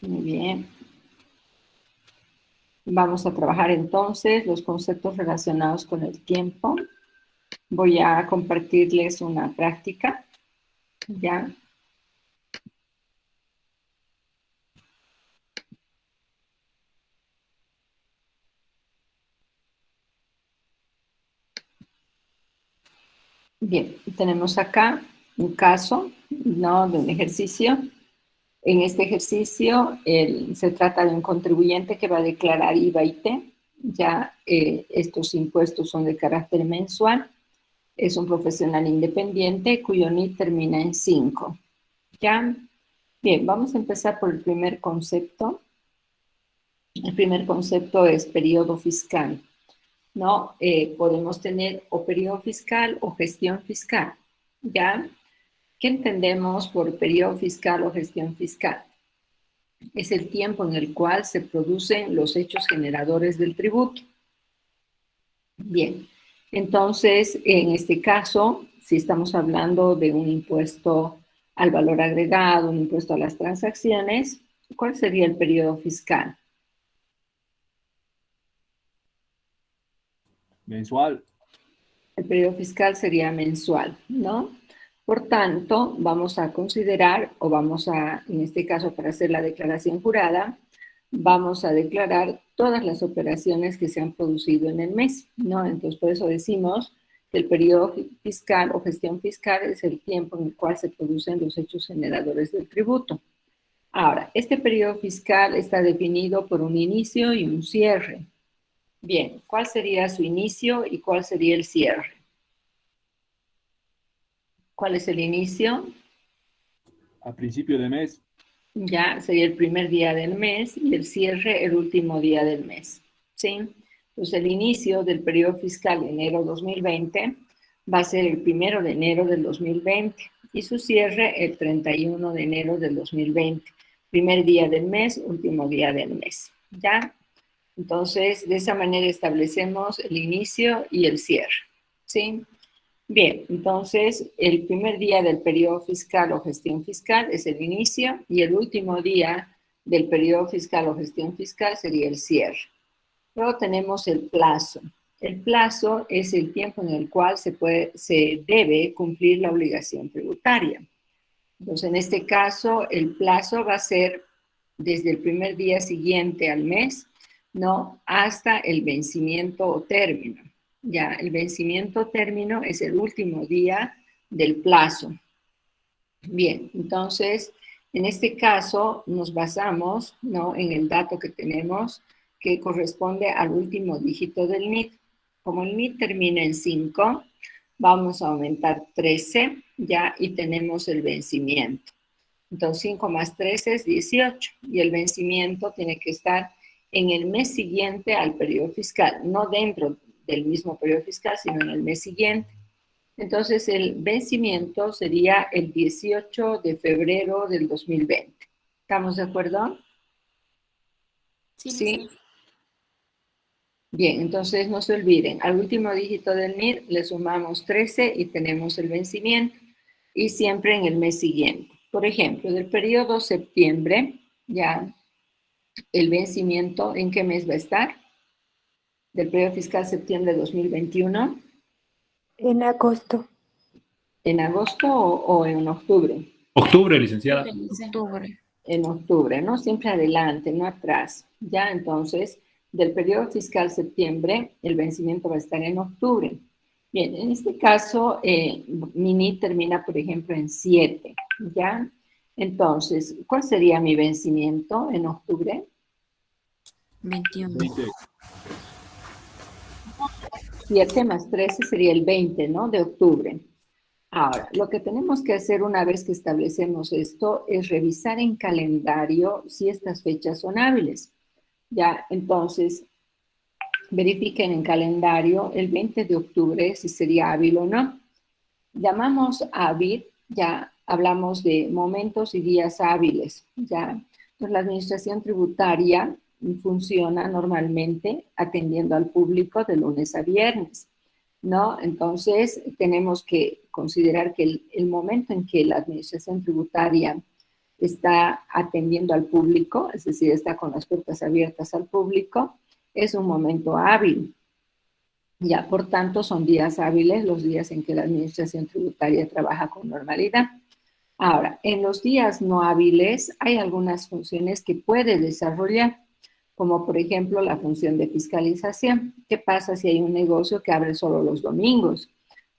Muy bien. Vamos a trabajar entonces los conceptos relacionados con el tiempo. Voy a compartirles una práctica, ¿ya? Bien, tenemos acá un caso, ¿no?, de un ejercicio. En este ejercicio se trata de un contribuyente que va a declarar IVA y T. Ya estos impuestos son de carácter mensual. Es un profesional independiente cuyo NIT termina en 5. ¿Ya? Bien, vamos a empezar por el primer concepto. El primer concepto es periodo fiscal, ¿no? Podemos tener o periodo fiscal o gestión fiscal, ¿ya? ¿Qué entendemos por periodo fiscal o gestión fiscal? Es el tiempo en el cual se producen los hechos generadores del tributo. Bien, entonces, en este caso, si estamos hablando de un impuesto al valor agregado, un impuesto a las transacciones, ¿cuál sería el periodo fiscal? Mensual. El periodo fiscal sería mensual, ¿no? Por tanto, vamos a considerar, o vamos a, en este caso, para hacer la declaración jurada, vamos a declarar todas las operaciones que se han producido en el mes, ¿no? Entonces, por eso decimos que el periodo fiscal o gestión fiscal es el tiempo en el cual se producen los hechos generadores del tributo. Ahora, este periodo fiscal está definido por un inicio y un cierre. Bien, ¿cuál sería su inicio y cuál sería el cierre? ¿Cuál es el inicio? A principio de mes. Ya sería el primer día del mes y el cierre el último día del mes, ¿sí? Entonces el inicio del periodo fiscal de enero 2020 va a ser el 1 de enero del 2020 y su cierre el 31 de enero del 2020. Primer día del mes, último día del mes, ¿ya? Entonces, de esa manera establecemos el inicio y el cierre, ¿sí? Bien, entonces el primer día del periodo fiscal o gestión fiscal es el inicio y el último día del periodo fiscal o gestión fiscal sería el cierre. Luego tenemos el plazo. El plazo es el tiempo en el cual se debe cumplir la obligación tributaria. Entonces, en este caso, el plazo va a ser desde el primer día siguiente al mes, ¿no?, hasta el vencimiento o término. Ya, el vencimiento o término es el último día del plazo. Bien, entonces, en este caso nos basamos, ¿no?, en el dato que tenemos que corresponde al último dígito del NIT. Como el NIT termina en 5, vamos a aumentar 13, ya, y tenemos el vencimiento. Entonces, 5 más 13 es 18, y el vencimiento tiene que estar en el mes siguiente al periodo fiscal, no dentro del mismo periodo fiscal, sino en el mes siguiente. Entonces, el vencimiento sería el 18 de febrero del 2020. ¿Estamos de acuerdo? Sí. Bien, entonces no se olviden, al último dígito del NIT le sumamos 13 y tenemos el vencimiento, y siempre en el mes siguiente. Por ejemplo, del periodo septiembre, ya el vencimiento, ¿en qué mes va a estar? Del periodo fiscal septiembre de 2021. En agosto. ¿En agosto o en octubre? Octubre, licenciada. Octubre. En octubre, ¿no? Siempre adelante, no atrás. Ya, entonces, del periodo fiscal septiembre, el vencimiento va a estar en octubre. Bien, en este caso, mi NIT termina, por ejemplo, en 7, ¿ya? Entonces, ¿cuál sería mi vencimiento en octubre? 21. 20. 7 más 13 sería el 20, ¿no?, de octubre. Ahora, lo que tenemos que hacer una vez que establecemos esto es revisar en calendario si estas fechas son hábiles. Ya, entonces, verifiquen en calendario el 20 de octubre si sería hábil o no. Llamamos hábil, ya hablamos de momentos y días hábiles, ya. Entonces, la administración tributaria funciona normalmente atendiendo al público de lunes a viernes, ¿no? Entonces, tenemos que considerar que el momento en que la administración tributaria está atendiendo al público, es decir, está con las puertas abiertas al público, es un momento hábil. Ya, por tanto, son días hábiles los días en que la administración tributaria trabaja con normalidad. Ahora, en los días no hábiles hay algunas funciones que puede desarrollar, como por ejemplo la función de fiscalización. ¿Qué pasa si hay un negocio que abre solo los domingos?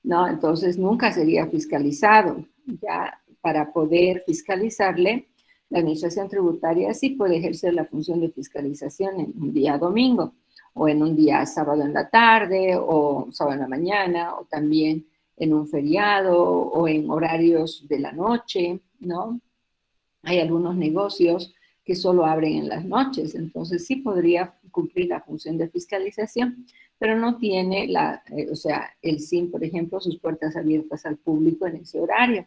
¿No? Entonces nunca sería fiscalizado. Ya para poder fiscalizarle, la administración tributaria sí puede ejercer la función de fiscalización en un día domingo, o en un día sábado en la tarde, o sábado en la mañana, o también en un feriado, o en horarios de la noche, ¿no? Hay algunos negocios que solo abren en las noches, entonces sí podría cumplir la función de fiscalización, pero no tiene o sea, el SIM, por ejemplo, sus puertas abiertas al público en ese horario.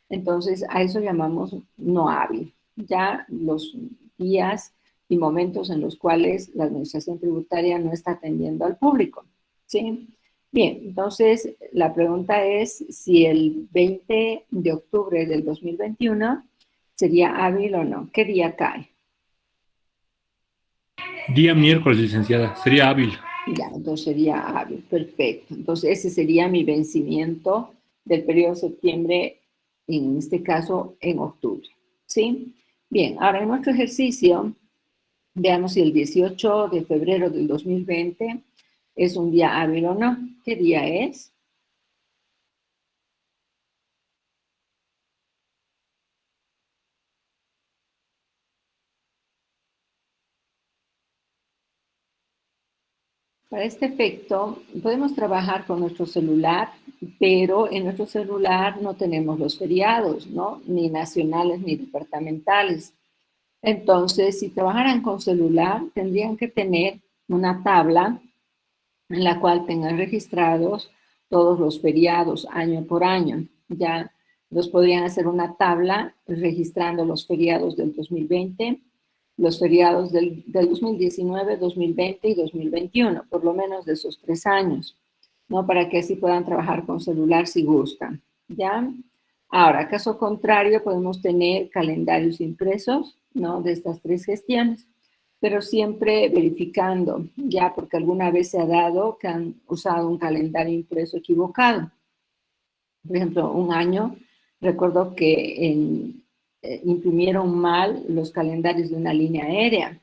Entonces, a eso llamamos no hábil. Ya los días y momentos en los cuales la administración tributaria no está atendiendo al público, ¿sí? Bien, entonces la pregunta es si el 20 de octubre del 2021 sería hábil o no. ¿Qué día cae? Día miércoles, licenciada. Sería hábil. Ya, entonces sería hábil, perfecto. Entonces ese sería mi vencimiento del periodo de septiembre, en este caso en octubre, ¿sí? Bien, ahora en nuestro ejercicio, veamos si el 18 de febrero del 2020 es un día hábil o no. ¿Qué día es? Para este efecto, podemos trabajar con nuestro celular, pero en nuestro celular no tenemos los feriados, ¿no? Ni nacionales ni departamentales. Entonces, si trabajaran con celular, tendrían que tener una tabla en la cual tengan registrados todos los feriados año por año. Ya los podrían hacer una tabla registrando los feriados del 2020, los feriados del 2019, 2020 y 2021, por lo menos de esos 3 años, ¿no? Para que así puedan trabajar con celular si gustan, ¿ya? Ahora, caso contrario, podemos tener calendarios impresos, ¿no? De estas 3 gestiones, pero siempre verificando, ya, porque alguna vez se ha dado que han usado un calendario impreso equivocado. Por ejemplo, un año, recuerdo que imprimieron mal los calendarios de una línea aérea.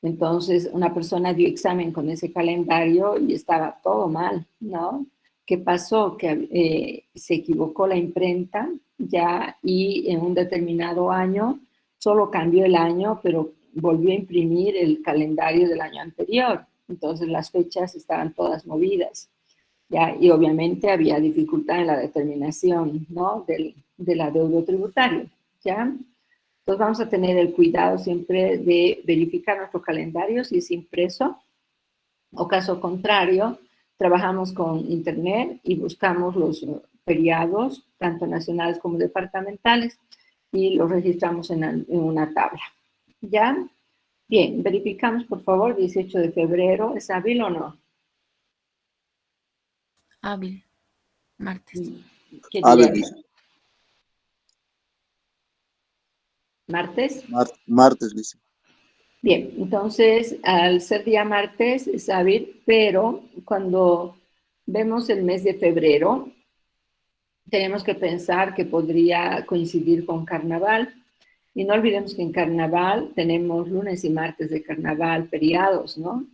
Entonces, una persona dio examen con ese calendario y estaba todo mal, ¿no? ¿Qué pasó? Que se equivocó la imprenta ya y en un determinado año solo cambió el año, pero volvió a imprimir el calendario del año anterior. Entonces, las fechas estaban todas movidas, ¿ya? Y obviamente había dificultad en la determinación, ¿no? Del adeudo tributario, ¿ya? Entonces vamos a tener el cuidado siempre de verificar nuestro calendario si es impreso, o caso contrario, trabajamos con internet y buscamos los feriados, tanto nacionales como departamentales, y los registramos en una tabla. ¿Ya? Bien, verificamos por favor, 18 de febrero, ¿es hábil o no? Hábil. Martes. ¿Qué día Hábil, es? ¿Martes? martes, dice. Bien, entonces al ser día martes es hábil, pero cuando vemos el mes de febrero, tenemos que pensar que podría coincidir con carnaval. Y no olvidemos que en carnaval tenemos lunes y martes de carnaval, feriados, ¿no?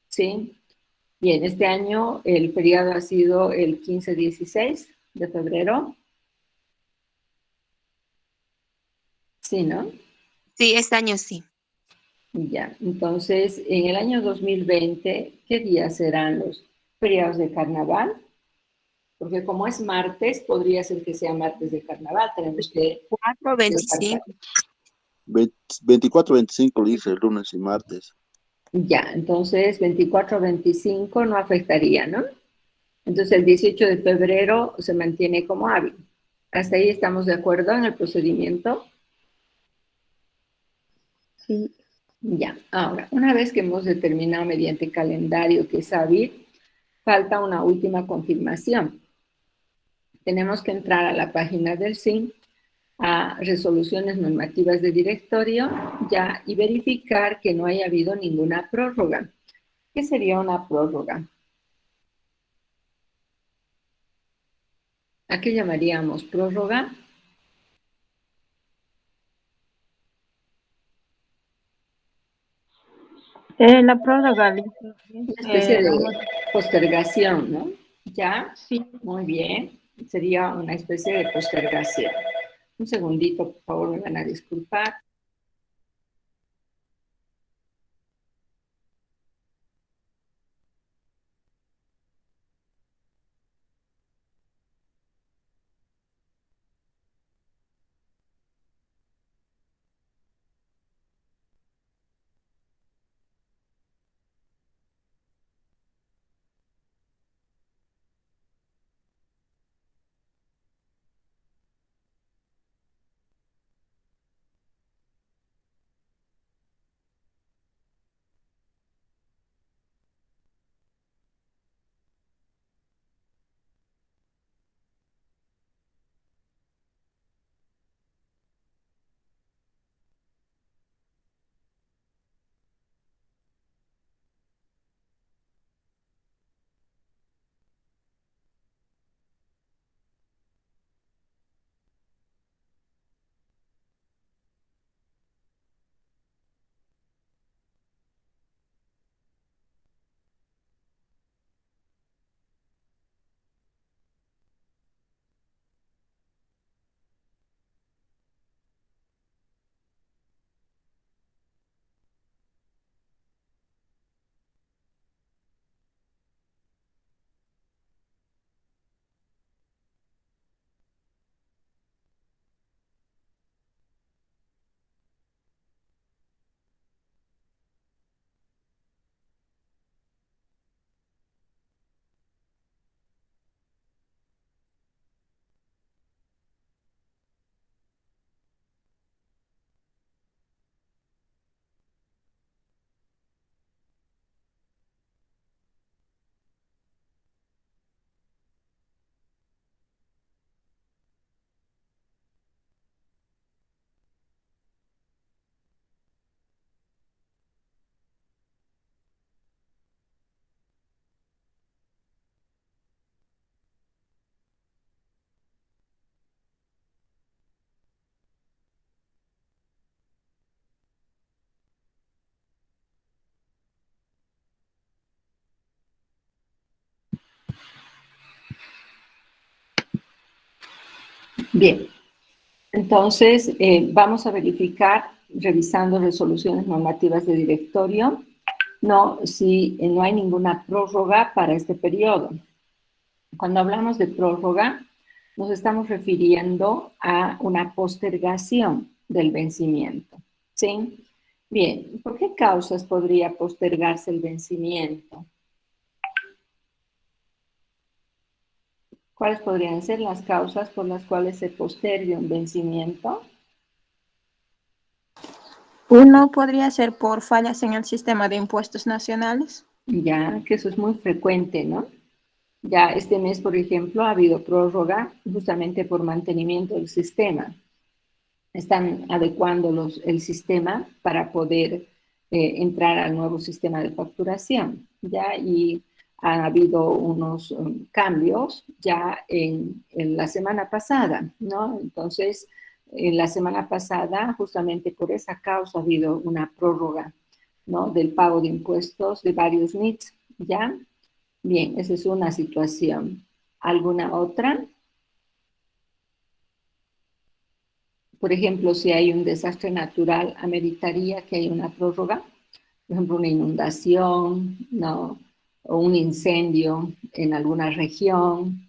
Sí. Bien, este año el feriado ha sido el 15-16 de febrero. Sí, ¿no? Sí, este año sí. Ya, entonces, en el año 2020, ¿qué días serán los feriados de carnaval? Porque como es martes, podría ser que sea martes de carnaval. Tenemos que... 4, 25. 24, 25 dice el lunes y martes. Ya, entonces 24-25 no afectaría, ¿no? Entonces el 18 de febrero se mantiene como hábil. ¿Hasta ahí estamos de acuerdo en el procedimiento? Sí. Ya, ahora, una vez que hemos determinado mediante calendario que es hábil, falta una última confirmación. Tenemos que entrar a la página del SIN a resoluciones normativas de directorio, ya, y verificar que no haya habido ninguna prórroga. ¿Qué sería una prórroga? ¿A qué llamaríamos prórroga? La prórroga, Una especie de la postergación, ¿no? ¿Ya? sí, Muy bien. Sería una especie de postergación. Un segundito, por favor, me van a disculpar. Bien. Entonces, vamos a verificar, revisando resoluciones normativas de directorio, si no hay ninguna prórroga para este periodo. Cuando hablamos de prórroga, nos estamos refiriendo a una postergación del vencimiento, ¿sí? Bien, ¿por qué causas podría postergarse el vencimiento? ¿Cuáles podrían ser las causas por las cuales se postergue un vencimiento? uno podría ser por fallas en el sistema de impuestos nacionales. Ya, que eso es muy frecuente, ¿no? Ya este mes, por ejemplo, ha habido prórroga justamente por mantenimiento del sistema. Están adecuando el sistema para poder entrar al nuevo sistema de facturación, ¿ya? Y ha habido unos cambios ya en la semana pasada, ¿no? Entonces, en la semana pasada, justamente por esa causa, ha habido una prórroga, ¿no? Del pago de impuestos de varios NITs, ¿ya? Bien, esa es una situación. ¿Alguna otra? Por ejemplo, si hay un desastre natural, ameritaría que haya una prórroga. Por ejemplo, una inundación, ¿no? O un incendio en alguna región.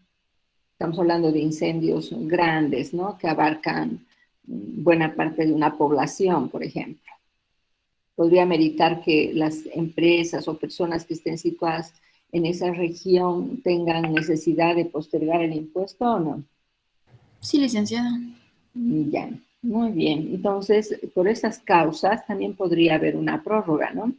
Estamos hablando de incendios grandes, ¿no? Que abarcan buena parte de una población, por ejemplo. Podría ameritar que las empresas o personas que estén situadas en esa región tengan necesidad de postergar el impuesto o no. Sí, licenciada. Ya, muy bien. Entonces, por esas causas también podría haber una prórroga, ¿no?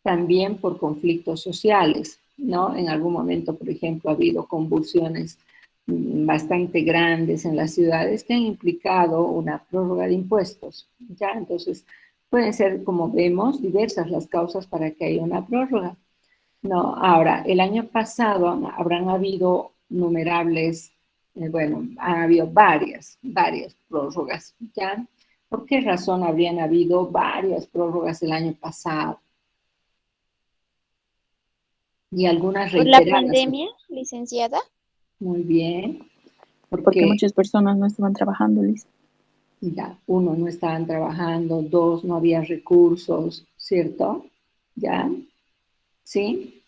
También por conflictos sociales, ¿no? En algún momento, por ejemplo, ha habido convulsiones bastante grandes en las ciudades que han implicado una prórroga de impuestos. ¿Ya? Entonces, pueden ser, como vemos, diversas las causas para que haya una prórroga. No, ahora, el año pasado habrán habido numerables, bueno, han habido varias prórrogas, ¿ya? ¿Por qué razón habrían habido varias prórrogas el año pasado? Y algunas Por la reiteradas. pandemia, licenciada. Muy bien, Porque porque muchas personas no estaban trabajando, Liz. ya, uno, no estaban trabajando, dos, no había recursos, ¿cierto? ¿Ya? ¿Sí?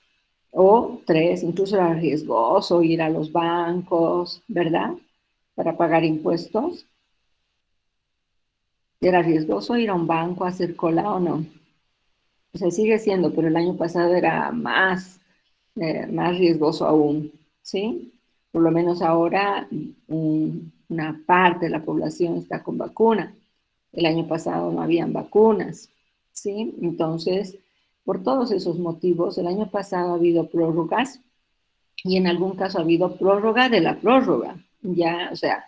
O tres, incluso era riesgoso ir a los bancos, ¿verdad? Para pagar impuestos. ¿Era riesgoso ir a un banco a hacer cola o no? O sea, sigue siendo, pero el año pasado era más riesgoso aún, ¿sí? Por lo menos ahora una parte de la población está con vacuna. El año pasado no habían vacunas, ¿sí? Entonces, por todos esos motivos, el año pasado ha habido prórrogas y en algún caso ha habido prórroga de la prórroga. Ya, o sea,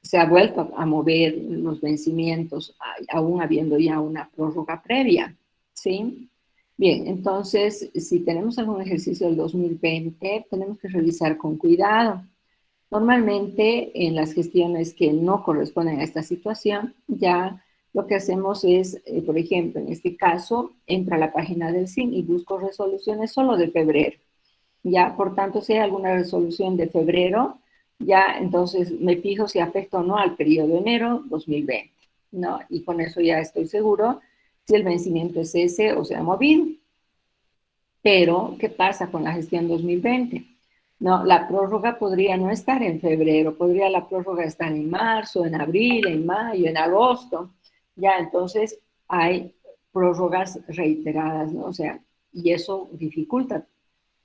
se ha vuelto a mover los vencimientos, aún habiendo ya una prórroga previa, ¿sí? Bien, entonces, si tenemos algún ejercicio del 2020, tenemos que revisar con cuidado. Normalmente, en las gestiones que no corresponden a esta situación, ya lo que hacemos es, por ejemplo, en este caso, entra a la página del SIN y busco resoluciones solo de febrero. Ya, por tanto, si hay alguna resolución de febrero, ya entonces me fijo si afecta o no al periodo de enero 2020, ¿no? Y con eso ya estoy seguro si el vencimiento es ese o se ha movido. Pero, ¿qué pasa con la gestión 2020? No, la prórroga podría no estar en febrero, podría la prórroga estar en marzo, en abril, en mayo, en agosto. Ya, entonces hay prórrogas reiteradas, ¿no? O sea, y eso dificulta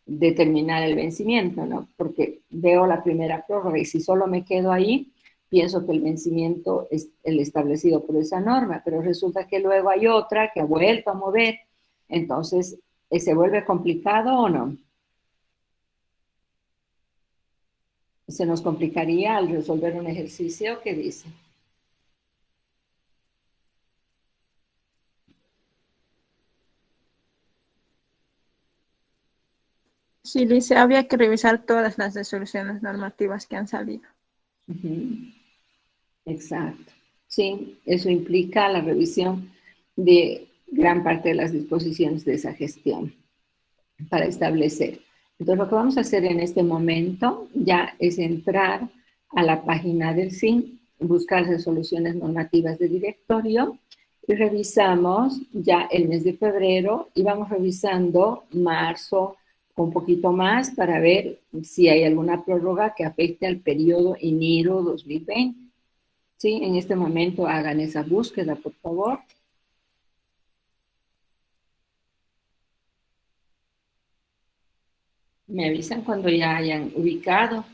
determinar el vencimiento, ¿no? Porque veo la primera prórroga y si solo me quedo ahí, pienso que el vencimiento es el establecido por esa norma, pero resulta que luego hay otra que ha vuelto a mover, entonces, ¿se vuelve complicado o no? Se nos complicaría al resolver un ejercicio que dice. Sí, dice, había que revisar todas las resoluciones normativas que han salido. Uh-huh. Exacto. Sí, eso implica la revisión de gran parte de las disposiciones de esa gestión para establecer. Entonces, lo que vamos a hacer en este momento ya es entrar a la página del SIN, buscar resoluciones normativas de directorio y revisamos ya el mes de febrero y vamos revisando marzo un poquito más para ver si hay alguna prórroga que afecte al periodo enero 2020. Sí, en este momento hagan esa búsqueda, por favor. Me avisan cuando ya hayan ubicado.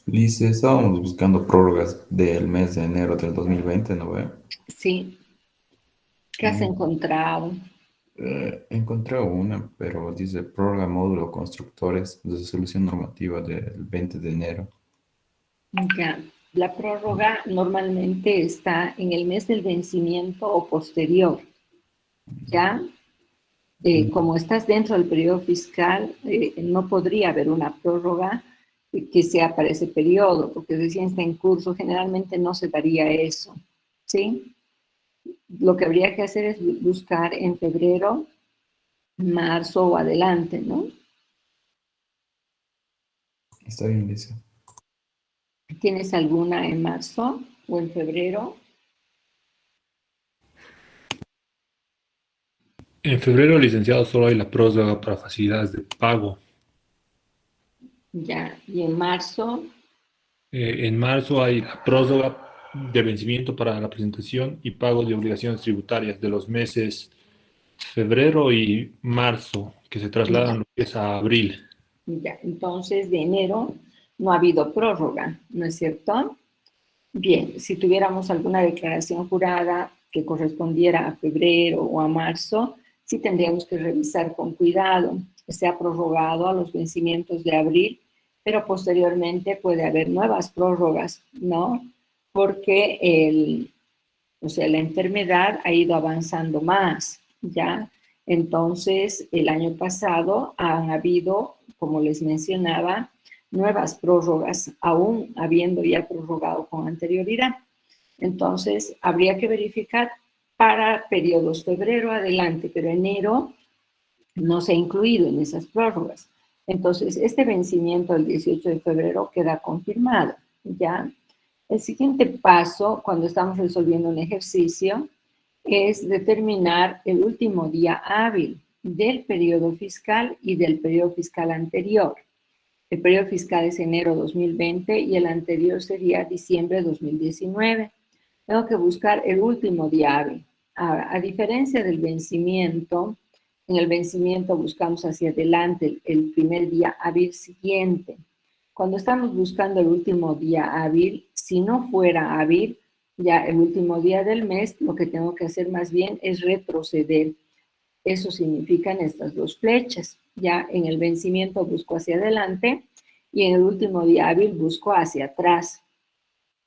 Lice, estábamos buscando prórrogas del mes de enero del 2020, ¿no ve? Sí, ¿qué has Mm, encontrado? encontré una, pero dice prórroga módulo constructores de solución normativa del 20 de enero. Ya, la prórroga normalmente está en el mes del vencimiento o posterior, ¿ya? Como estás dentro del periodo fiscal, no podría haber una prórroga que sea para ese periodo, porque recién está en curso, generalmente no se daría eso, ¿sí? Lo que habría que hacer es buscar en febrero, marzo o adelante, ¿no? Está bien, Lice. ¿Tienes alguna en marzo o en febrero? En febrero, licenciado, solo hay la prórroga para facilidades de pago. Ya, y en marzo, En marzo hay la prórroga de vencimiento para la presentación y pago de obligaciones tributarias de los meses febrero y marzo, que se ya, trasladan lo que es a abril. ya. Entonces, de enero no ha habido prórroga, ¿no es cierto? Bien, si tuviéramos alguna declaración jurada que correspondiera a febrero o a marzo, sí tendríamos que revisar con cuidado. Se ha prorrogado a los vencimientos de abril, pero posteriormente puede haber nuevas prórrogas, ¿no? Porque o sea, la enfermedad ha ido avanzando más, ¿ya? Entonces, el año pasado han habido, como les mencionaba, nuevas prórrogas, aún habiendo ya prorrogado con anterioridad. Entonces, habría que verificar para periodos febrero adelante, pero enero no se ha incluido en esas prórrogas. Entonces, este vencimiento del 18 de febrero queda confirmado, ¿ya? El siguiente paso, cuando estamos resolviendo un ejercicio, es determinar el último día hábil del periodo fiscal y del periodo fiscal anterior. El periodo fiscal es enero 2020 y el anterior sería diciembre 2019. Tengo que buscar el último día hábil. Ahora, a diferencia del vencimiento, en el vencimiento buscamos hacia adelante el primer día hábil siguiente. Cuando estamos buscando el último día hábil, si no fuera hábil, ya el último día del mes, lo que tengo que hacer más bien es retroceder. Eso significan estas dos flechas. Ya en el vencimiento busco hacia adelante y en el último día hábil busco hacia atrás.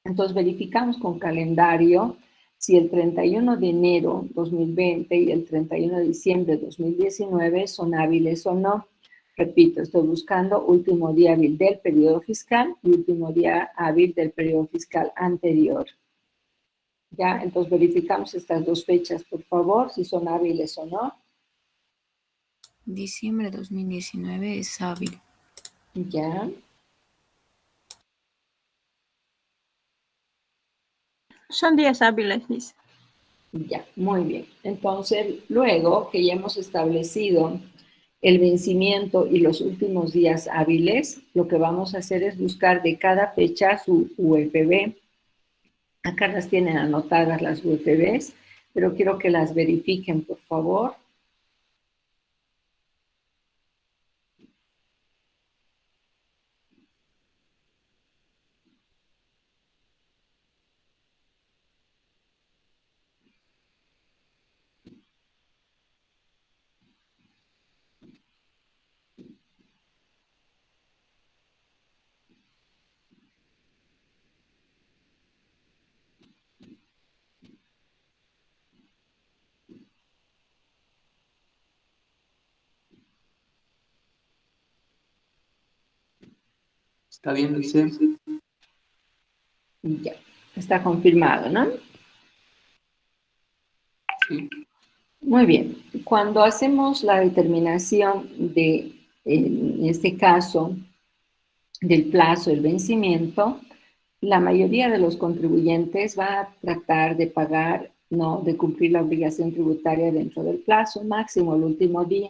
Entonces verificamos con calendario si el 31 de enero 2020 y el 31 de diciembre 2019 son hábiles o no. Repito, estoy buscando último día hábil del periodo fiscal y último día hábil del periodo fiscal anterior. Ya, entonces verificamos estas dos fechas, por favor, si son hábiles o no. Diciembre 2019 es hábil. Ya, Son días hábiles, Liz. ya, muy bien. Entonces, luego que ya hemos establecido el vencimiento y los últimos días hábiles, lo que vamos a hacer es buscar de cada fecha su UFB. Acá las tienen anotadas las UFBs, pero quiero que las verifiquen, por favor. Está bien, Lice. Ya, está confirmado, ¿no? Sí. Muy bien. Cuando hacemos la determinación de, en este caso, del plazo, el vencimiento, la mayoría de los contribuyentes va a tratar de pagar, no, de cumplir la obligación tributaria dentro del plazo, máximo el último día.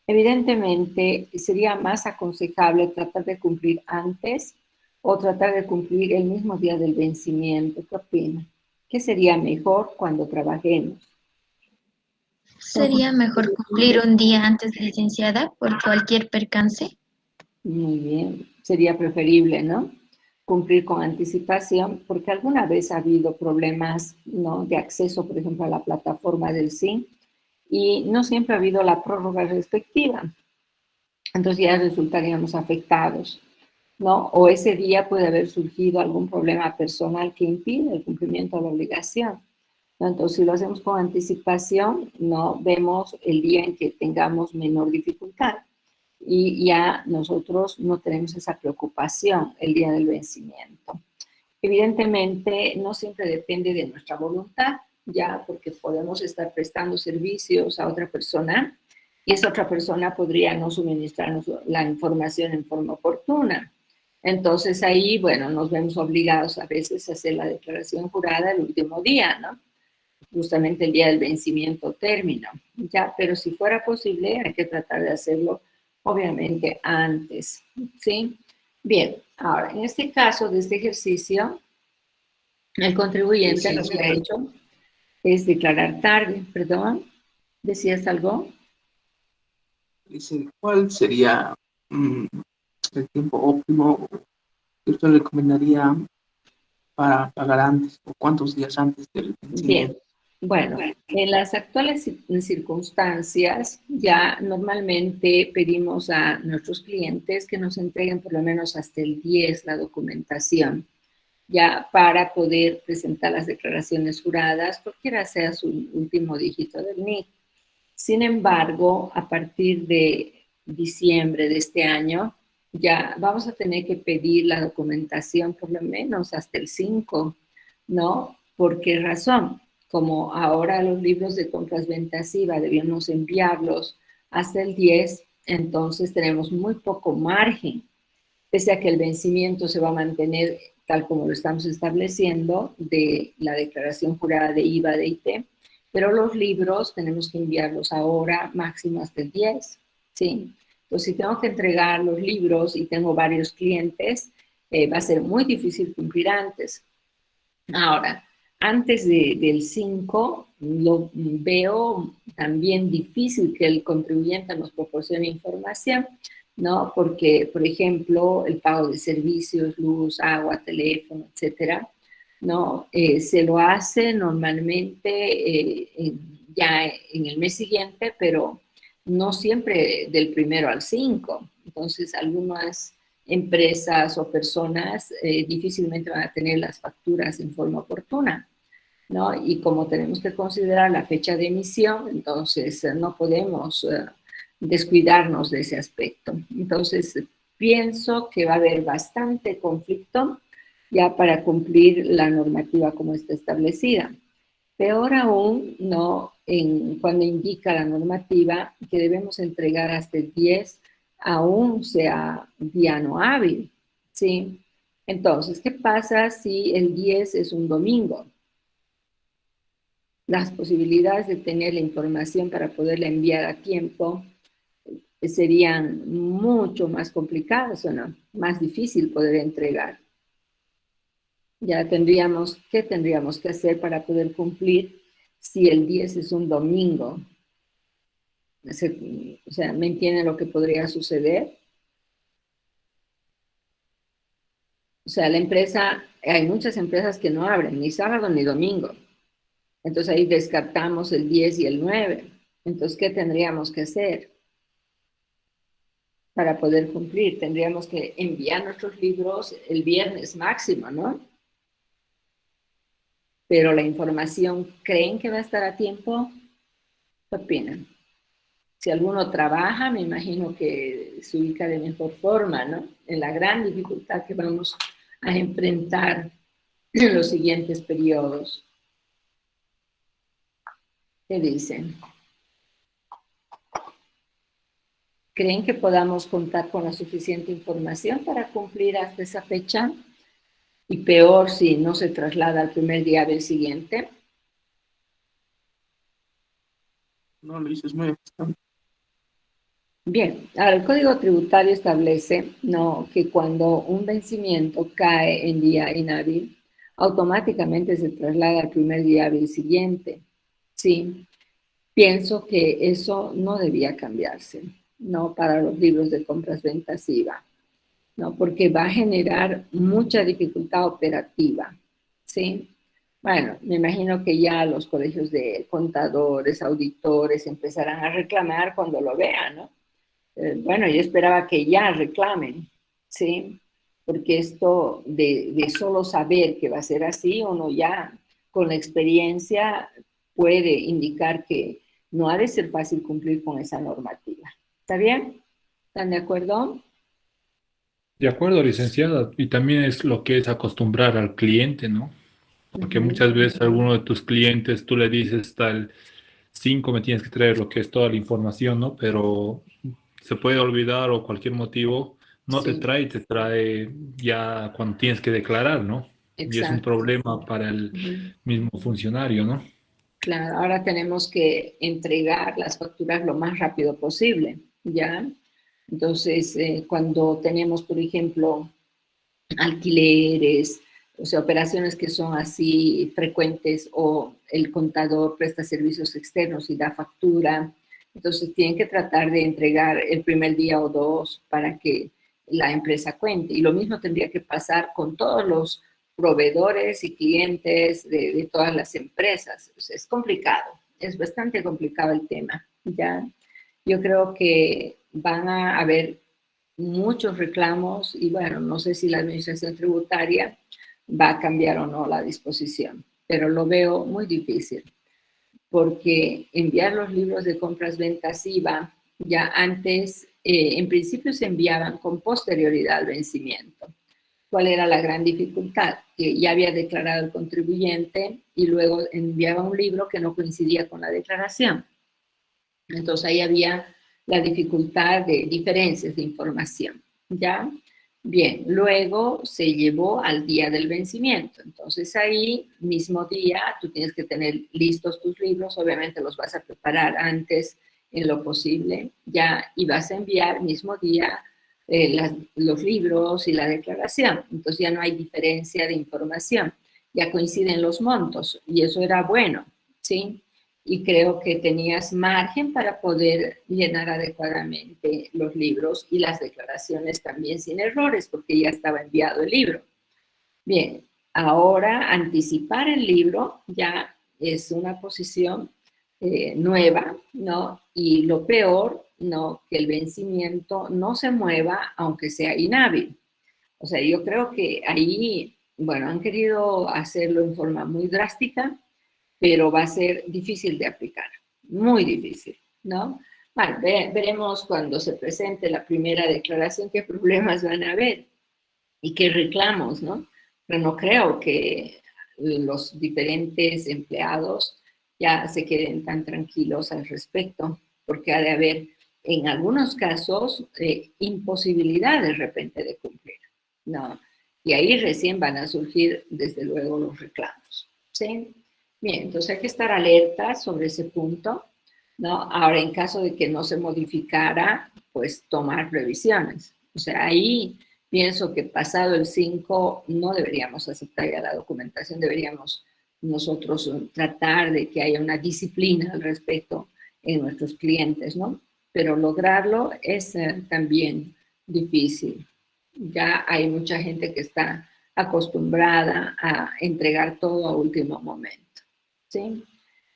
Evidentemente, sería más aconsejable tratar de cumplir antes o tratar de cumplir el mismo día del vencimiento. ¿Qué opina? ¿Qué sería mejor cuando trabajemos? Sería mejor cumplir un día antes de licenciada por cualquier percance. Muy bien, sería preferible, ¿no? cumplir con anticipación, porque alguna vez ha habido problemas, ¿no?, de acceso, por ejemplo, a la plataforma del SIN, y no siempre ha habido la prórroga respectiva. Entonces ya resultaríamos afectados, ¿no? O ese día puede haber surgido algún problema personal que impide el cumplimiento de la obligación, ¿no? Entonces, si lo hacemos con anticipación, no vemos el día en que tengamos menor dificultad y ya nosotros no tenemos esa preocupación el día del vencimiento. Evidentemente, no siempre depende de nuestra voluntad, ya, porque podemos estar prestando servicios a otra persona y esa otra persona podría no suministrarnos la información en forma oportuna. Entonces ahí, bueno, nos vemos obligados a veces a hacer la declaración jurada el último día, ¿no? Justamente el día del vencimiento término, ¿ya? Pero si fuera posible, hay que tratar de hacerlo, obviamente, antes, ¿sí? Bien, ahora, en este caso de este ejercicio, el contribuyente lo que ha hecho es declarar tarde. Perdón, ¿decías algo? Dice, ¿cuál sería el tiempo óptimo que usted recomendaría para pagar antes o cuántos días antes del vencimiento? Bien, bueno, en las actuales circunstancias ya normalmente pedimos a nuestros clientes que nos entreguen por lo menos hasta el 10 la documentación, ya para poder presentar las declaraciones juradas, cualquiera sea su último dígito del NIC. Sin embargo, a partir de diciembre de este año, ya vamos a tener que pedir la documentación por lo menos hasta el 5, ¿no? ¿Por qué razón? Como ahora los libros de compras-ventas IVA debíamos enviarlos hasta el 10, entonces tenemos muy poco margen, pese a que el vencimiento se va a mantener tal como lo estamos estableciendo de la declaración jurada de IVA de IT, pero los libros tenemos que enviarlos ahora máximo hasta el 10, ¿sí? Entonces, si tengo que entregar los libros y tengo varios clientes, va a ser muy difícil cumplir antes. Ahora, antes del 5, lo veo también difícil que el contribuyente nos proporcione información, ¿no? Porque, por ejemplo, el pago de servicios, luz, agua, teléfono, etcétera, ¿no? Se lo hace normalmente ya en el mes siguiente, pero no siempre del 1 al 5. Entonces, algunas empresas o personas difícilmente van a tener las facturas en forma oportuna, ¿no? Y como tenemos que considerar la fecha de emisión, entonces no podemos descuidarnos de ese aspecto. Entonces, pienso que va a haber bastante conflicto ya para cumplir la normativa como está establecida. Peor aún, ¿no? Cuando indica la normativa que debemos entregar hasta el 10, aún sea día no hábil, ¿sí? Entonces, ¿qué pasa si el 10 es un domingo? Las posibilidades de tener la información para poderla enviar a tiempo serían mucho más complicadas, ¿o no? Más difícil poder entregar. Ya ¿qué tendríamos que hacer para poder cumplir si el 10 es un domingo? O sea, ¿me entienden lo que podría suceder? O sea, hay muchas empresas que no abren ni sábado ni domingo. Entonces ahí descartamos el 10 y el 9. Entonces, ¿qué tendríamos que hacer para poder cumplir? Tendríamos que enviar nuestros libros el viernes máximo, ¿no? Pero la información, ¿creen que va a estar a tiempo? ¿Qué opinan? Si alguno trabaja, me imagino que se ubica de mejor forma, ¿no? En la gran dificultad que vamos a enfrentar en los siguientes periodos. ¿Qué dicen? ¿Creen que podamos contar con la suficiente información para cumplir hasta esa fecha? Y peor si no se traslada al primer día del siguiente. No, Luis, es muy bastante. Bien, ahora el Código Tributario establece, ¿no?, que cuando un vencimiento cae en día inhábil, automáticamente se traslada al primer día hábil siguiente. Sí, pienso que eso no debía cambiarse, ¿no?, para los libros de compras-ventas IVA. ¿no? Porque va a generar mucha dificultad operativa, ¿sí? Bueno, me imagino que ya los colegios de contadores, auditores empezarán a reclamar cuando lo vean, ¿no? Bueno, yo esperaba que ya reclamen, ¿sí? Porque esto de solo saber que va a ser así, uno ya con la experiencia puede indicar que no ha de ser fácil cumplir con esa normativa. ¿Está bien? ¿Están de acuerdo? De acuerdo, licenciada. Y también es lo que es acostumbrar al cliente, ¿no? Porque muchas veces a alguno de tus clientes tú le dices tal 5 me tienes que traer lo que es toda la información, ¿no? Pero se puede olvidar o cualquier motivo no te Sí, trae, te trae ya cuando tienes que declarar, ¿no? Y es un exacto. problema para el Ujú. mismo funcionario, ¿no? Claro, ahora tenemos que entregar las facturas lo más rápido posible, ¿ya? Entonces, cuando tenemos, por ejemplo, alquileres, o sea, operaciones que son así frecuentes o el contador presta servicios externos y da factura, entonces tienen que tratar de entregar el primer día o dos para que la empresa cuente. Y lo mismo tendría que pasar con todos los proveedores y clientes de todas las empresas. O sea, es complicado, es bastante complicado el tema, ¿ya? Yo creo que van a haber muchos reclamos y bueno, no sé si la administración tributaria va a cambiar o no la disposición, pero lo veo muy difícil porque enviar los libros de compras-ventas IVA ya antes, en principio se enviaban con posterioridad al vencimiento. ¿Cuál era la gran dificultad? Que ya había declarado el contribuyente y luego enviaba un libro que no coincidía con la declaración. Entonces ahí había la dificultad de diferencias de información, ¿ya? Bien, luego se llevó al día del vencimiento. Entonces ahí, mismo día, tú tienes que tener listos tus libros, obviamente los vas a preparar antes en lo posible, ya, y vas a enviar mismo día los libros y la declaración. Entonces ya no hay diferencia de información, ya coinciden los montos y eso era bueno, ¿sí? Y creo que tenías margen para poder llenar adecuadamente los libros y las declaraciones también sin errores, porque ya estaba enviado el libro. Bien, ahora anticipar el libro ya es una posición nueva, ¿no? Y lo peor, ¿no? Que el vencimiento no se mueva aunque sea inhábil. O sea, yo creo que ahí, bueno, han querido hacerlo en forma muy drástica, pero va a ser difícil de aplicar, muy difícil, ¿no? Bueno, veremos cuando se presente la primera declaración qué problemas van a haber y qué reclamos, ¿no? Pero no creo que los diferentes empleados ya se queden tan tranquilos al respecto, porque ha de haber, en algunos casos, imposibilidad de repente de cumplir, ¿no? Y ahí recién van a surgir, desde luego, los reclamos, ¿sí? Bien, entonces hay que estar alerta sobre ese punto, ¿no? Ahora, en caso de que no se modificara, pues tomar revisiones. O sea, ahí pienso que pasado el 5 no deberíamos aceptar ya la documentación, deberíamos nosotros tratar de que haya una disciplina al respecto en nuestros clientes, ¿no? Pero lograrlo es también difícil. Ya hay mucha gente que está acostumbrada a entregar todo a último momento. ¿Sí?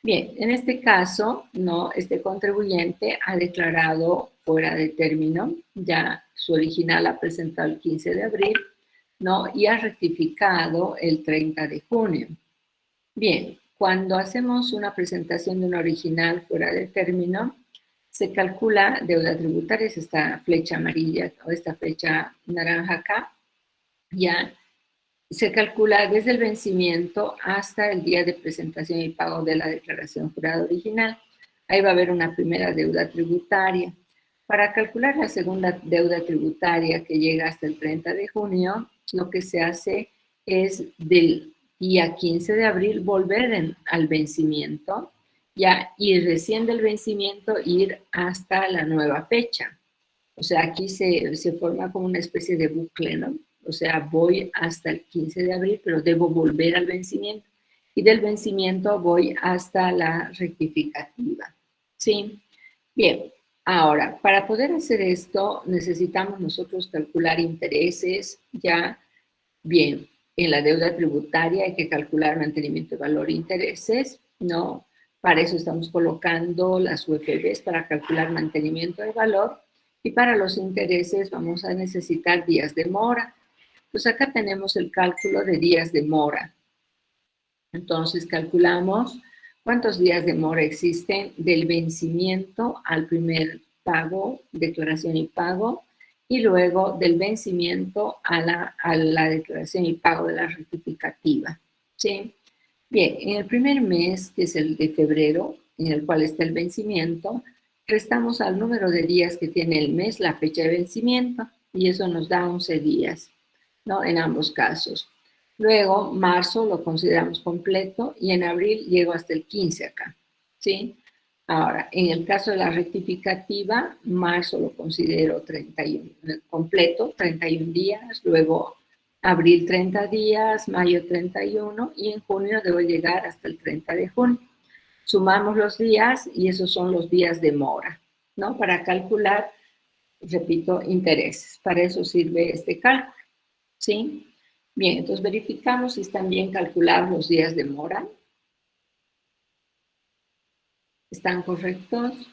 Bien, en este caso, ¿no? Este contribuyente ha declarado fuera de término, ya su original ha presentado el 15 de abril, ¿no? Y ha rectificado el 30 de junio. Bien, cuando hacemos una presentación de un original fuera de término, se calcula deuda tributaria, es esta flecha amarilla o esta flecha naranja acá, ya se calcula desde el vencimiento hasta el día de presentación y pago de la declaración jurada original. Ahí va a haber una primera deuda tributaria. Para calcular la segunda deuda tributaria que llega hasta el 30 de junio, lo que se hace es del día 15 de abril volver al vencimiento, ya, y recién del vencimiento ir hasta la nueva fecha. O sea, aquí se forma como una especie de bucle, ¿no? O sea, voy hasta el 15 de abril, pero debo volver al vencimiento. Y del vencimiento voy hasta la rectificativa. ¿Sí? Bien, Ahora, para poder hacer esto, necesitamos nosotros calcular intereses, ya bien, en la deuda tributaria hay que calcular mantenimiento de valor e intereses, ¿no? Para eso estamos colocando las UFBs para calcular mantenimiento de valor y para los intereses vamos a necesitar días de mora. Pues acá tenemos el cálculo de días de mora. Entonces calculamos cuántos días de mora existen del vencimiento al primer pago, declaración y pago, y luego del vencimiento a la declaración y pago de la rectificativa, ¿sí? Bien, en el primer mes, que es el de febrero, en el cual está el vencimiento, restamos al número de días que tiene el mes la fecha de vencimiento, y eso nos da 11 días, ¿no? En ambos casos. Luego, marzo lo consideramos completo, y en abril llego hasta el 15 acá, ¿sí? Ahora, en el caso de la rectificativa, marzo lo considero 31, completo, 31 días, luego abril 30 días, mayo 31 y en junio debo llegar hasta el 30 de junio. Sumamos los días y esos son los días de mora, ¿no? Para calcular, repito, intereses. Para eso sirve este cálculo, ¿sí? Bien, entonces verificamos si están bien calculados los días de mora. ¿Están correctos?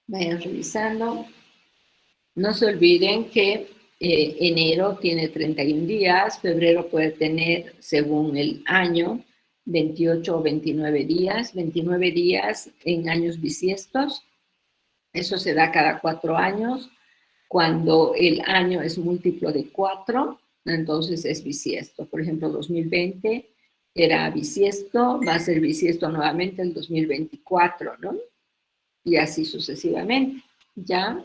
Vayan revisando. No se olviden que enero tiene 31 días, febrero puede tener, según el año, 28 o 29 días, 29 días en años bisiestos. Eso se da cada 4 años. Cuando el año es múltiplo de 4, entonces es bisiesto. Por ejemplo, 2020 era bisiesto, va a ser bisiesto nuevamente el 2024, ¿no? Y así sucesivamente, ¿ya?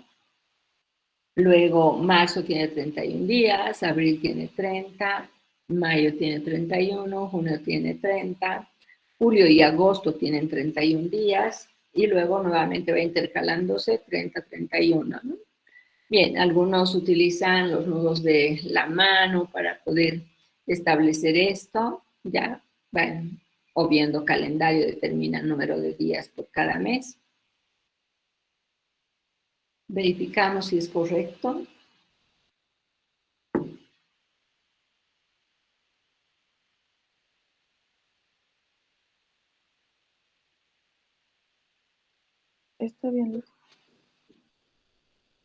Luego, marzo tiene 31 días, abril tiene 30, mayo tiene 31, junio tiene 30, julio y agosto tienen 31 días, y luego nuevamente va intercalándose 30, 31, ¿no? Bien, algunos utilizan los nudos de la mano para poder establecer esto, ya, bueno, o viendo calendario determinan número de días por cada mes. Verificamos si es correcto. Está bien, Luz.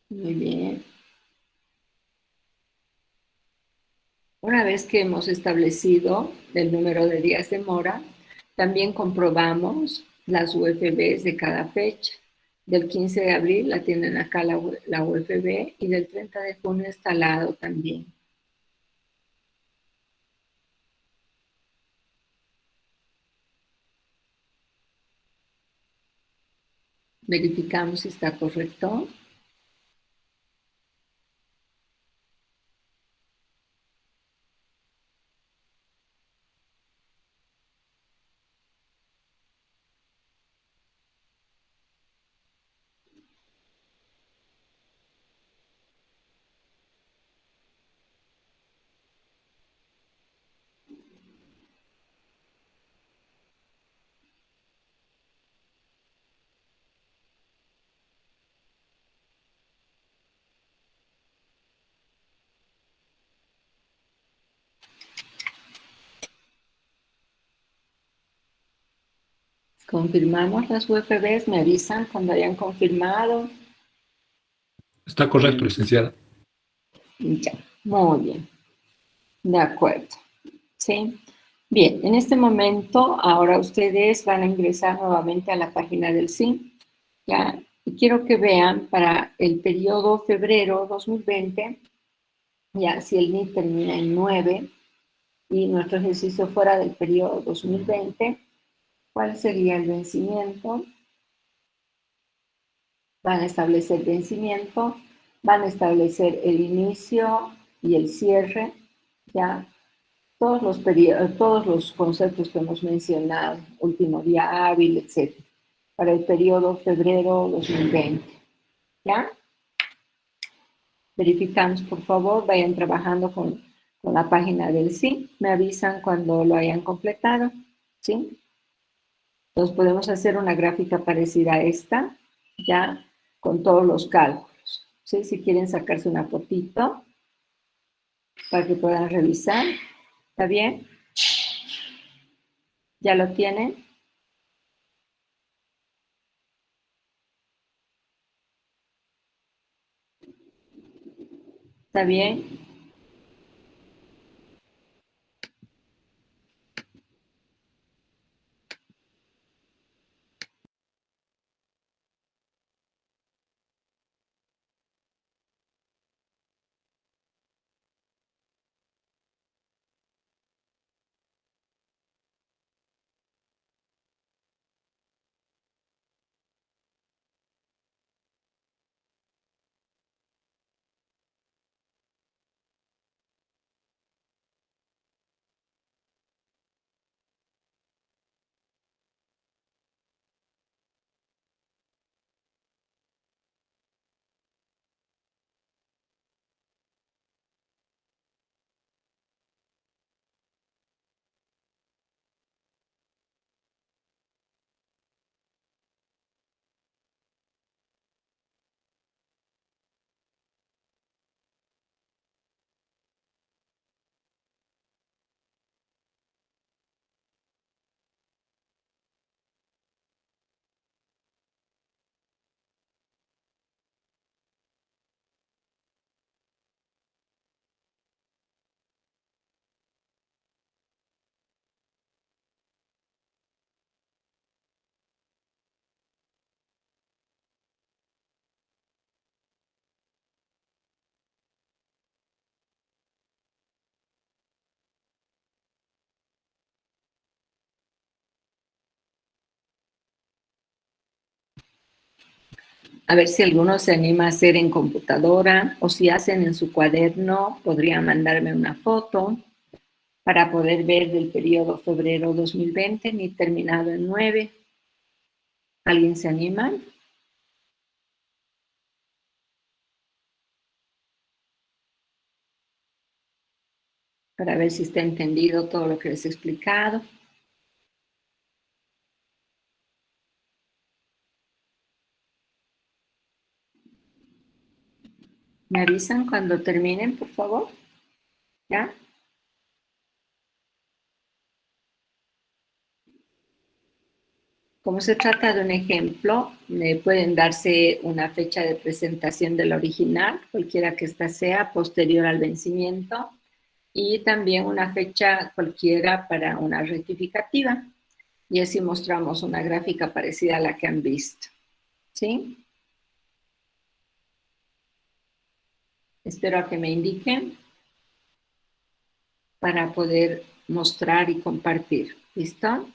Muy bien. Una vez que hemos establecido el número de días de mora, también comprobamos las UFBs de cada fecha. Del 15 de abril la tienen acá la UFB y del 30 de junio está al lado también. Verificamos si está correcto. Confirmamos las UFBs, me avisan cuando hayan confirmado. Está correcto, licenciada. Ya, muy bien. De acuerdo. ¿Sí? Bien, en este momento, ahora ustedes van a ingresar nuevamente a la página del SIN. ¿Ya? Y quiero que vean para el periodo febrero 2020, ya si el NIT termina en 9 y nuestro ejercicio fuera del periodo 2020, ¿cuál sería el vencimiento? Van a establecer vencimiento, van a establecer el inicio y el cierre, ¿ya? Todos los periodos, todos los conceptos que hemos mencionado, último día hábil, etc. Para el periodo febrero 2020, ¿ya? Verificamos, por favor, vayan trabajando con la página del sí. Me avisan cuando lo hayan completado, ¿sí? Entonces podemos hacer una gráfica parecida a esta, ya con todos los cálculos, ¿sí? Si quieren sacarse una fotito para que puedan revisar, ¿está bien? ¿Ya lo tienen? ¿Está bien? A ver si alguno se anima a hacer en computadora o si hacen en su cuaderno, podrían mandarme una foto para poder ver del periodo febrero 2020, ni terminado en 9. ¿Alguien se anima? Para ver si está entendido todo lo que les he explicado. ¿Me avisan cuando terminen, por favor? ¿Ya? Como se trata de un ejemplo, pueden darse una fecha de presentación del original, cualquiera que ésta sea, posterior al vencimiento, y también una fecha cualquiera para una rectificativa. Y así mostramos una gráfica parecida a la que han visto. ¿Sí? Espero a que me indiquen para poder mostrar y compartir. ¿Listo?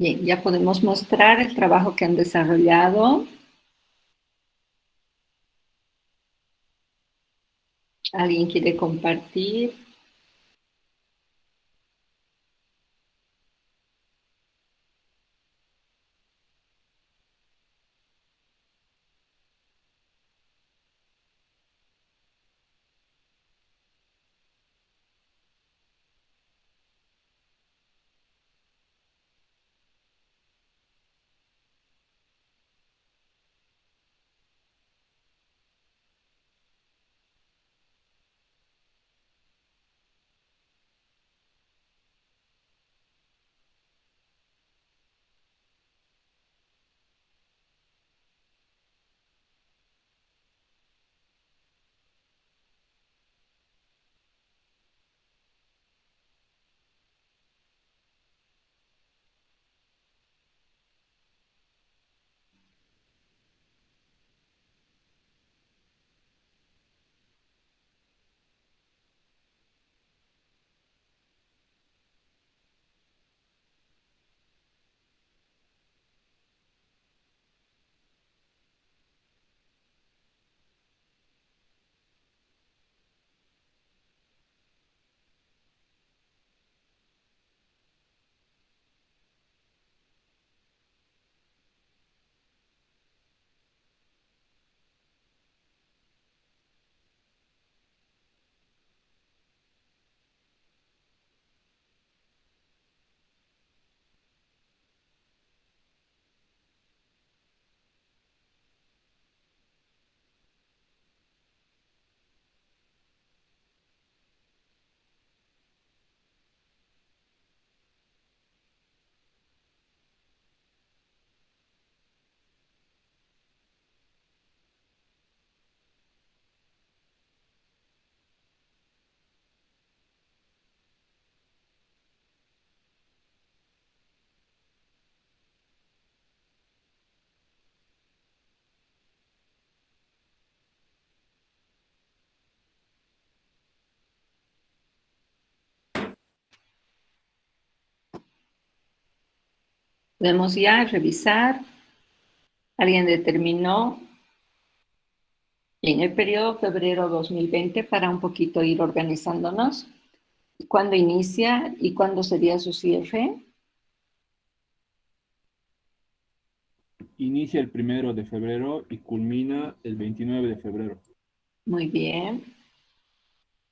Bien, ya podemos mostrar el trabajo que han desarrollado. ¿Alguien quiere compartir? Podemos ya revisar. ¿Alguien determinó en el periodo febrero 2020 para un poquito ir organizándonos? ¿Cuándo inicia y cuándo sería su cierre? Inicia el 1 de febrero y culmina el 29 de febrero. Muy bien.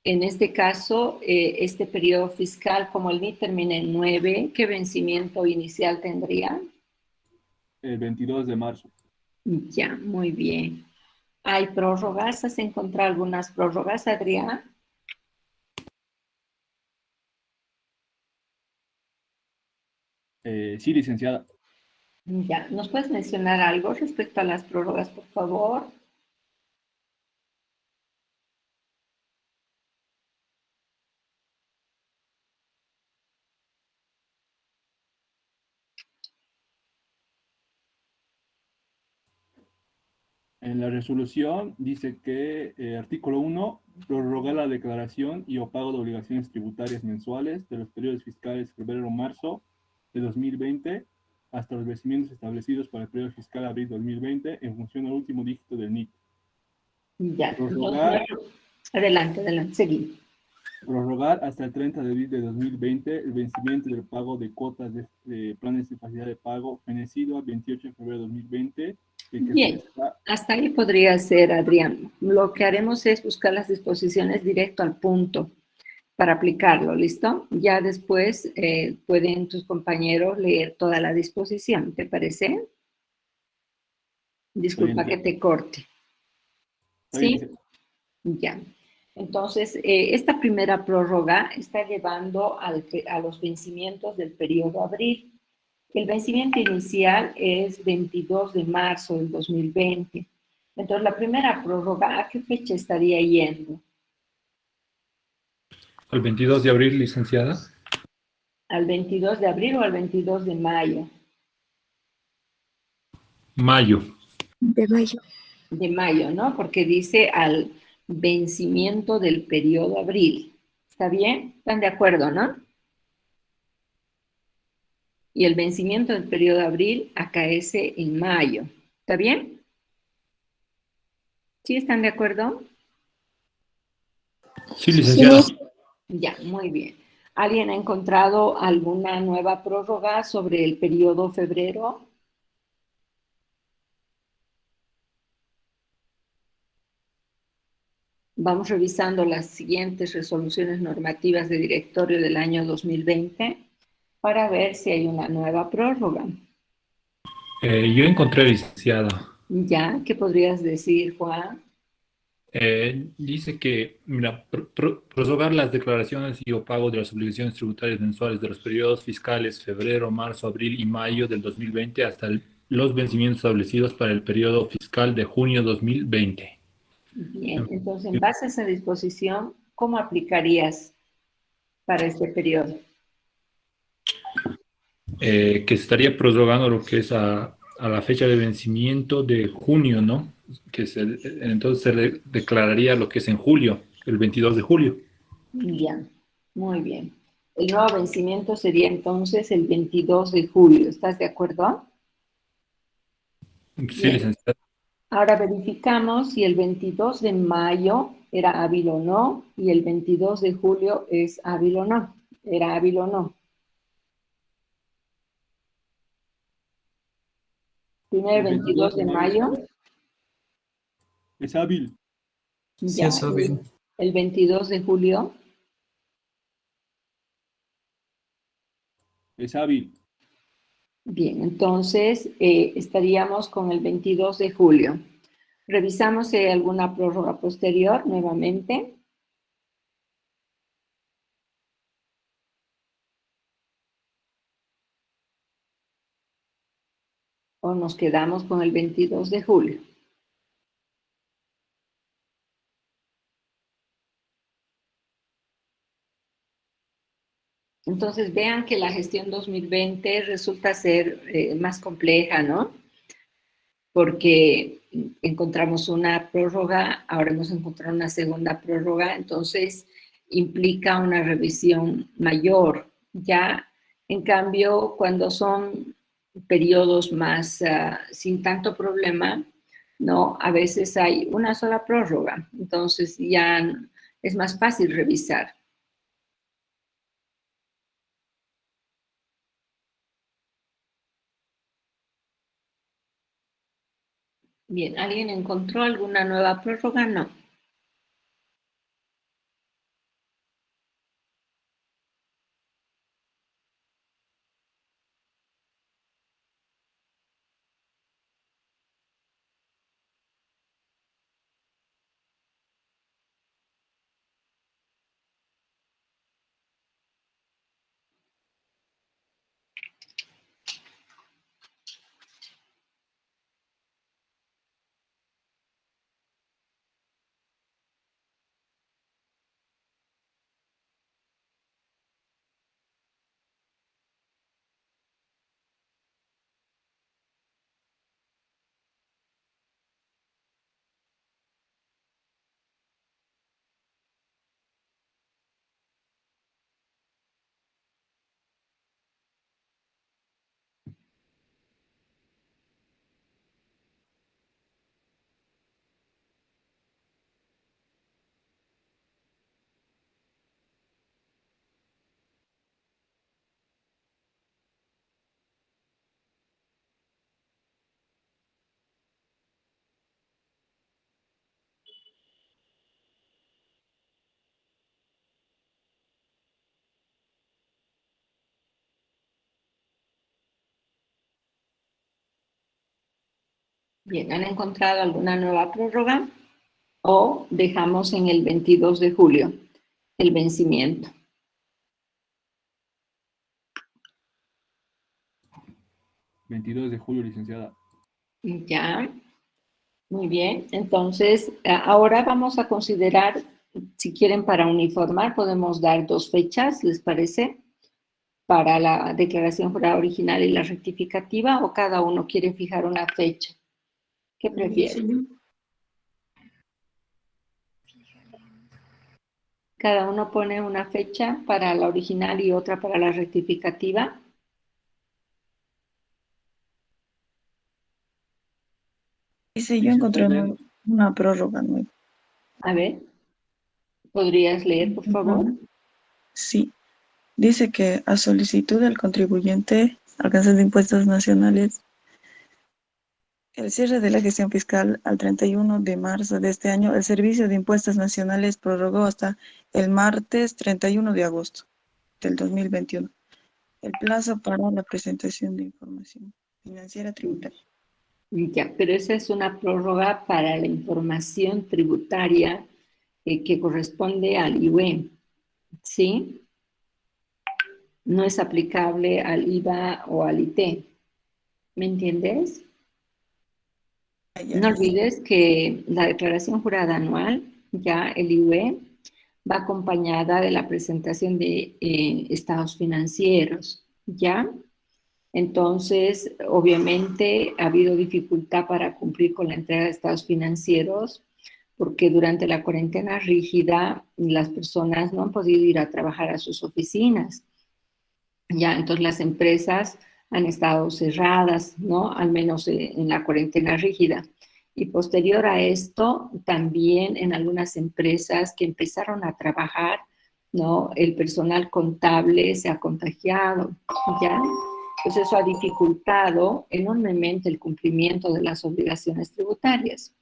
En este caso, este periodo fiscal, como el NIT termina en 9, ¿qué vencimiento inicial tendría? El 22 de marzo. Ya, muy bien. ¿Hay prórrogas? ¿Has encontrado algunas prórrogas, Adrián? Sí, licenciada. Ya, ¿nos puedes mencionar algo respecto a las prórrogas, por favor? En la resolución dice que, artículo 1, prorrogar la declaración y o pago de obligaciones tributarias mensuales de los periodos fiscales febrero-marzo de 2020 hasta los vencimientos establecidos para el periodo fiscal abril 2020 en función al último dígito del NIT. Ya, Prorrogar, adelante, seguimos. prorrogar hasta el 30 de abril de 2020 el vencimiento del pago de cuotas de planes de facilidad de pago fenecido al 28 de febrero de 2020. Bien, hasta ahí podría ser, Adrián. Lo que haremos es buscar las disposiciones directo al punto para aplicarlo, ¿listo? Ya después pueden tus compañeros leer toda la disposición, ¿te parece? Disculpa que te corte. ¿Sí? Ya. Entonces, esta primera prórroga está llevando a los vencimientos del periodo abril. El vencimiento inicial es 22 de marzo del 2020. Entonces, la primera prórroga, ¿a qué fecha estaría yendo? ¿Al 22 de abril, licenciada? ¿Al 22 de abril o al 22 de mayo? Mayo. De mayo. De mayo, ¿no? Porque dice al vencimiento del periodo abril. ¿Está bien? ¿Están de acuerdo, no? y el vencimiento del periodo de abril acaece en mayo. ¿Está bien? ¿Sí están de acuerdo? Sí, licenciada. Ya, muy bien. ¿Alguien ha encontrado alguna nueva prórroga sobre el periodo febrero? Vamos revisando las siguientes resoluciones normativas de directorio del año 2020 para ver si hay una nueva prórroga. Yo encontré, licenciada. ¿Ya? ¿Qué podrías decir, Juan? Dice que, mira, prorrogar las declaraciones y o pago de las obligaciones tributarias mensuales de los periodos fiscales febrero, marzo, abril y mayo del 2020 hasta los vencimientos establecidos para el periodo fiscal de junio 2020. Bien, entonces, en base a esa disposición, ¿cómo aplicarías para este periodo? Que se estaría prorrogando lo que es a la fecha de vencimiento de junio, ¿no? Entonces se declararía lo que es en julio, el 22 de julio. Ya, muy bien. El nuevo vencimiento sería entonces el 22 de julio. ¿Estás de acuerdo? Sí, Bien. licenciada. Ahora verificamos si el 22 de mayo era hábil o no y el 22 de julio es hábil o no. ¿Era hábil o no? Primero el 22 de mayo. Es hábil. Sí, Ya. está bien. El 22 de julio. Es hábil. Bien, entonces estaríamos con el 22 de julio. Revisamos si hay alguna prórroga posterior nuevamente. O nos quedamos con el 22 de julio. Entonces vean que la gestión 2020 resulta ser más compleja, ¿no? Porque encontramos una prórroga, ahora hemos encontrado una segunda prórroga, entonces implica una revisión mayor. Ya, en cambio, cuando son periodos más sin tanto problema, ¿no? A veces hay una sola prórroga, entonces ya es más fácil revisar. Bien, ¿alguien encontró alguna nueva prórroga? No. Bien, ¿han encontrado alguna nueva prórroga? O dejamos en el 22 de julio el vencimiento. ¿22 de julio, licenciada? Ya, muy bien. Entonces, ahora vamos a considerar, si quieren para uniformar, podemos dar dos fechas, ¿les parece? Para la declaración jurada original y la rectificativa, o cada uno quiere fijar una fecha. ¿Qué prefieren? Cada uno pone una fecha para la original y otra para la rectificativa. Dice, yo encontré una prórroga nueva. A ver, ¿podrías leer, por favor? Sí. Dice que a solicitud del contribuyente alcanzando impuestos nacionales, el cierre de la gestión fiscal al 31 de marzo de este año, el Servicio de Impuestos Nacionales prorrogó hasta el martes 31 de agosto del 2021 el plazo para la presentación de información financiera tributaria. Ya, pero esa es una prórroga para la información tributaria que corresponde al IUE, ¿sí? No es aplicable al IVA o al IT. ¿Me entiendes? No olvides que la declaración jurada anual, ya el IUE, va acompañada de la presentación de estados financieros, ¿ya? Entonces, obviamente, ha habido dificultad para cumplir con la entrega de estados financieros porque durante la cuarentena rígida las personas no han podido ir a trabajar a sus oficinas. Ya, entonces las empresas han estado cerradas, ¿no? Al menos en la cuarentena rígida. Y posterior a esto, también en algunas empresas que empezaron a trabajar, ¿no? El personal contable se ha contagiado, ¿ya? Pues eso ha dificultado enormemente el cumplimiento de las obligaciones tributarias.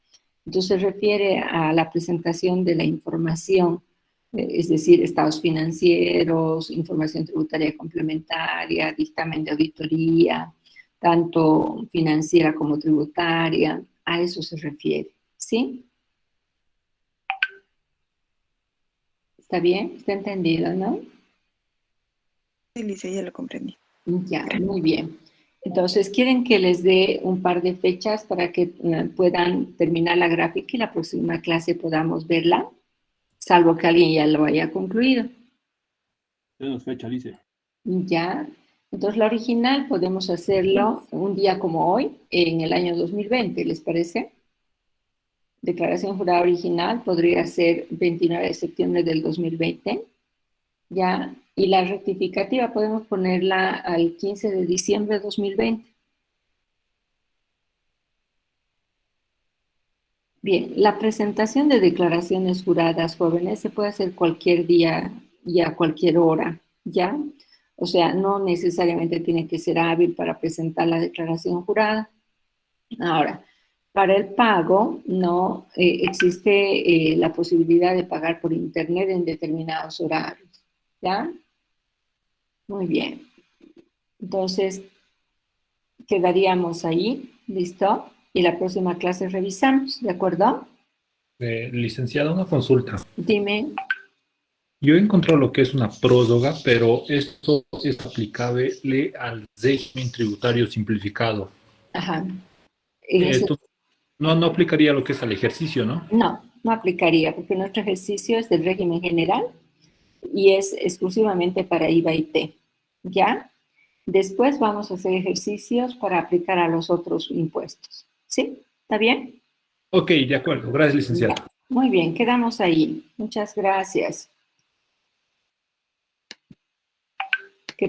Entonces se refiere a la presentación de la información, es decir, estados financieros, información tributaria complementaria, dictamen de auditoría, tanto financiera como tributaria, a eso se refiere, ¿sí? ¿Está bien? ¿Está entendido, no? Sí, Licia, ya lo comprendí. Ya, muy bien. Entonces, ¿quieren que les dé un par de fechas para que puedan terminar la gráfica y la próxima clase podamos verla? Salvo que alguien ya lo haya concluido. Tenemos fecha, dice. Ya. Entonces, la original podemos hacerlo un día como hoy, en el año 2020, ¿les parece? Declaración jurada original podría ser 29 de septiembre del 2020. Ya. Y la rectificativa podemos ponerla al 15 de diciembre de 2020. Bien, la presentación de declaraciones juradas, jóvenes, se puede hacer cualquier día y a cualquier hora, ¿ya? O sea, no necesariamente tiene que ser hábil para presentar la declaración jurada. Ahora, para el pago, no existe la posibilidad de pagar por internet en determinados horarios, ¿ya? Muy bien. Entonces, quedaríamos ahí, ¿listo? Y la próxima clase revisamos, ¿de acuerdo? Licenciada, una consulta. Dime. Yo he encontrado lo que es una prórroga, pero esto es aplicable al régimen tributario simplificado. Ajá. Esto no aplicaría lo que es al ejercicio, ¿no? No, no aplicaría, porque nuestro ejercicio es del régimen general y es exclusivamente para IVA y T, ¿ya? Después vamos a hacer ejercicios para aplicar a los otros impuestos, ¿sí? ¿Está bien? Ok, de acuerdo. Gracias, licenciado. Ya. Muy bien, quedamos ahí. Muchas gracias. Que